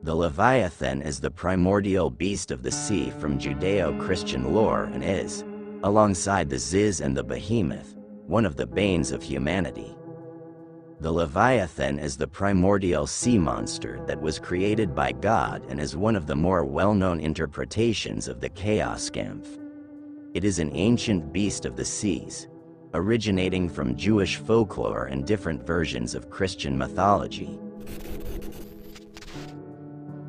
The Leviathan is the primordial beast of the sea from Judeo-Christian lore and is, alongside the Ziz and the Behemoth, one of the banes of humanity. The Leviathan is the primordial sea monster that was created by God and is one of the more well-known interpretations of the Chaos Kampf. It is an ancient beast of the seas, originating from Jewish folklore and different versions of Christian mythology.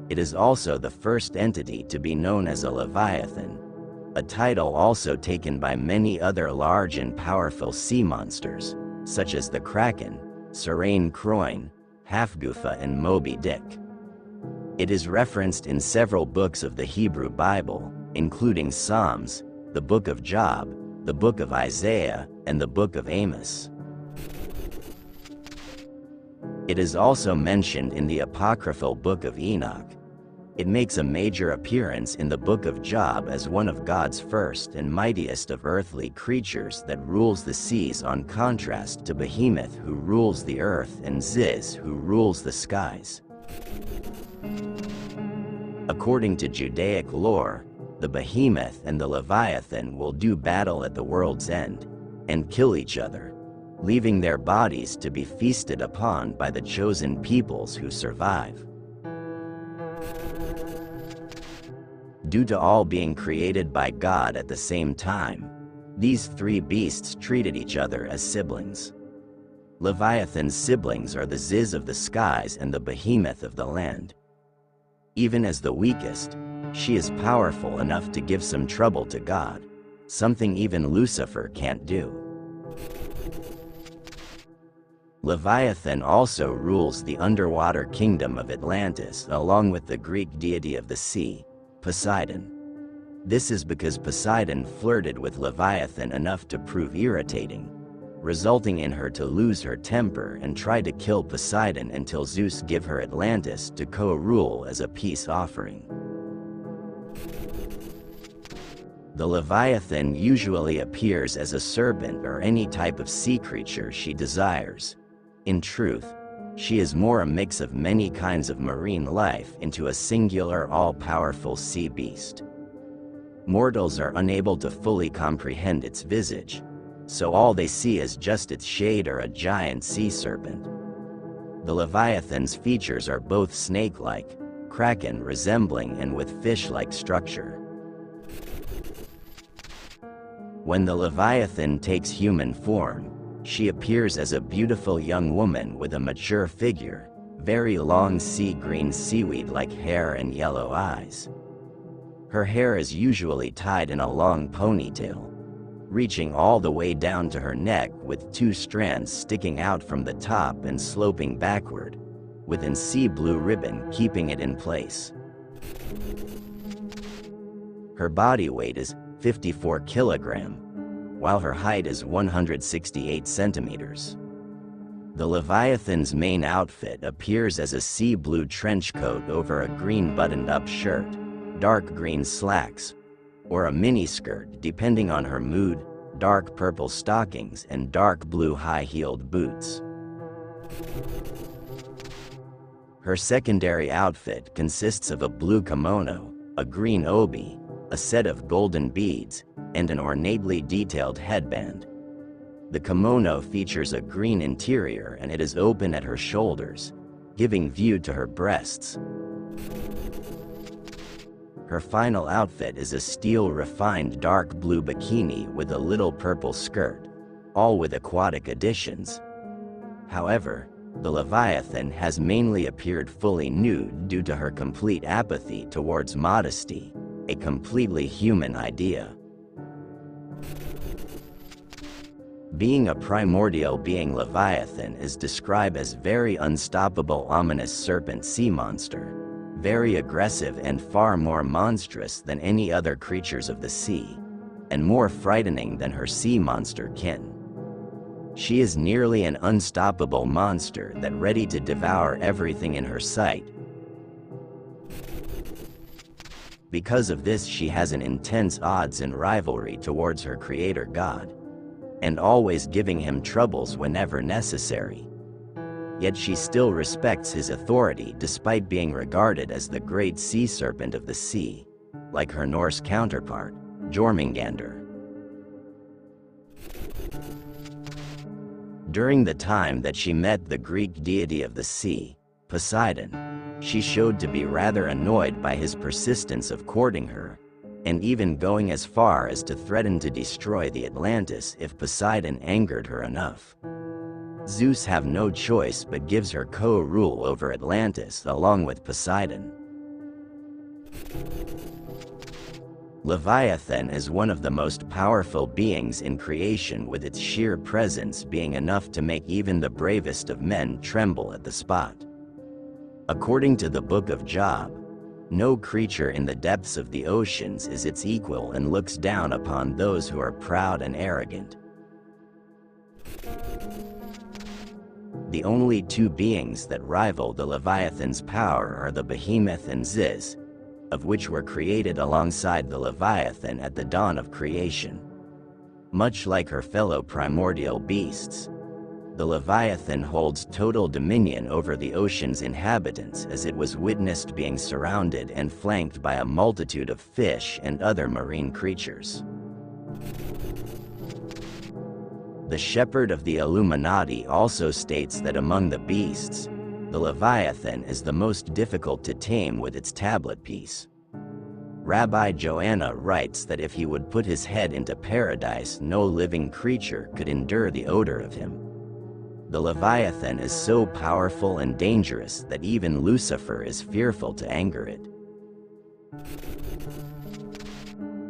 It is also the first entity to be known as a Leviathan, a title also taken by many other large and powerful sea monsters, such as the Kraken, Sirene Croin, Halfgufa and Moby Dick. It is referenced in several books of the Hebrew Bible, including Psalms, the Book of Job, the Book of Isaiah, and the Book of Amos. It is also mentioned in the apocryphal Book of Enoch. It makes a major appearance in the Book of Job as one of God's first and mightiest of earthly creatures that rules the seas, on contrast to Behemoth, who rules the earth, and Ziz, who rules the skies. According to Judaic lore, the Behemoth and the Leviathan will do battle at the world's end, and kill each other, leaving their bodies to be feasted upon by the chosen peoples who survive. Due to all being created by God at the same time, these three beasts treated each other as siblings. Leviathan's siblings are the Ziz of the skies and the Behemoth of the land. Even as the weakest, she is powerful enough to give some trouble to God, something even Lucifer can't do. Leviathan also rules the underwater kingdom of Atlantis along with the Greek deity of the sea, Poseidon. This is because Poseidon flirted with Leviathan enough to prove irritating, resulting in her to lose her temper and try to kill Poseidon until Zeus give her Atlantis to co-rule as a peace offering. The Leviathan usually appears as a serpent or any type of sea creature she desires. In truth, she is more a mix of many kinds of marine life into a singular all-powerful sea beast. Mortals are unable to fully comprehend its visage, so all they see is just its shade or a giant sea serpent. The Leviathan's features are both snake-like, kraken resembling, and with fish-like structure. When the Leviathan takes human form, she appears as a beautiful young woman with a mature figure, very long sea-green seaweed-like hair and yellow eyes. Her hair is usually tied in a long ponytail, reaching all the way down to her neck with two strands sticking out from the top and sloping backward, with a sea blue ribbon keeping it in place. Her body weight is 54 kilograms, while her height is 168 centimeters. The Leviathan's main outfit appears as a sea blue trench coat over a green buttoned-up shirt, dark green slacks, or a miniskirt depending on her mood, dark purple stockings, and dark blue high-heeled boots. Her secondary outfit consists of a blue kimono, a green obi, a set of golden beads, and an ornately detailed headband. The kimono features a green interior and it is open at her shoulders, giving view to her breasts. Her final outfit is a steel refined dark blue bikini with a little purple skirt, all with aquatic additions. However, the Leviathan has mainly appeared fully nude due to her complete apathy towards modesty, a completely human idea. Being a primordial being, Leviathan is described as very unstoppable, ominous serpent sea monster, very aggressive and far more monstrous than any other creatures of the sea, and more frightening than her sea monster kin. She is nearly an unstoppable monster that ready to devour everything in her sight. Because of this, she has an intense odds and rivalry towards her creator God, and always giving him troubles whenever necessary. Yet she still respects his authority despite being regarded as the great sea serpent of the sea, like her Norse counterpart, Jormungandr. During the time that she met the Greek deity of the sea, Poseidon, she showed to be rather annoyed by his persistence of courting her, and even going as far as to threaten to destroy the Atlantis if Poseidon angered her enough. Zeus have no choice but gives her co-rule over Atlantis along with Poseidon. Leviathan is one of the most powerful beings in creation, with its sheer presence being enough to make even the bravest of men tremble at the spot. According to the Book of Job, no creature in the depths of the oceans is its equal and looks down upon those who are proud and arrogant. The only two beings that rival the Leviathan's power are the Behemoth and Ziz, of which were created alongside the Leviathan at the dawn of creation. Much like her fellow primordial beasts, the Leviathan holds total dominion over the ocean's inhabitants, as it was witnessed being surrounded and flanked by a multitude of fish and other marine creatures. The Shepherd of the Illuminati also states that among the beasts, the Leviathan is the most difficult to tame with its tablet piece. Rabbi Joanna writes that if he would put his head into paradise, no living creature could endure the odor of him. The Leviathan is so powerful and dangerous that even Lucifer is fearful to anger it.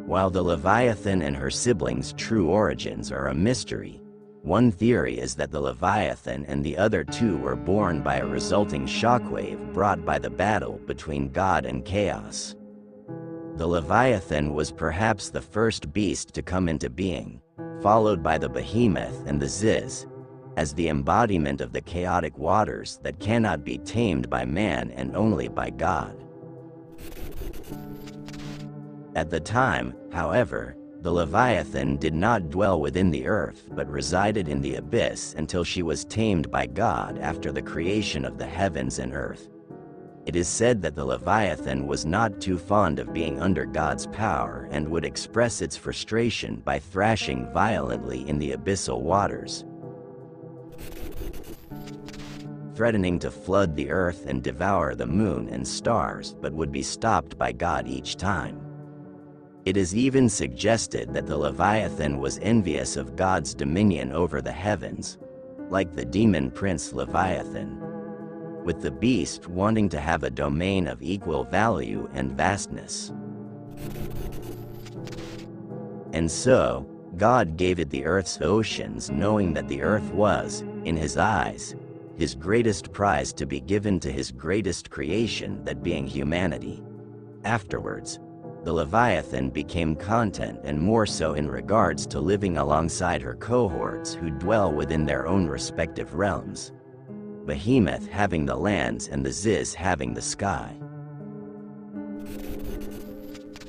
While the Leviathan and her siblings' true origins are a mystery, one theory is that the Leviathan and the other two were born by a resulting shockwave brought by the battle between God and chaos. The Leviathan was perhaps the first beast to come into being, followed by the Behemoth and the Ziz, as the embodiment of the chaotic waters that cannot be tamed by man and only by God. At the time, however, the Leviathan did not dwell within the earth but resided in the abyss until she was tamed by God after the creation of the heavens and earth. It is said that the Leviathan was not too fond of being under God's power and would express its frustration by thrashing violently in the abyssal waters, threatening to flood the earth and devour the moon and stars, but would be stopped by God each time. It is even suggested that the Leviathan was envious of God's dominion over the heavens, like the demon prince Leviathan, with the beast wanting to have a domain of equal value and vastness. And so, God gave it the earth's oceans, knowing that the earth was, in his eyes, his greatest prize to be given to his greatest creation, that being humanity. Afterwards, the Leviathan became content, and more so in regards to living alongside her cohorts who dwell within their own respective realms, Behemoth having the lands and the Ziz having the sky.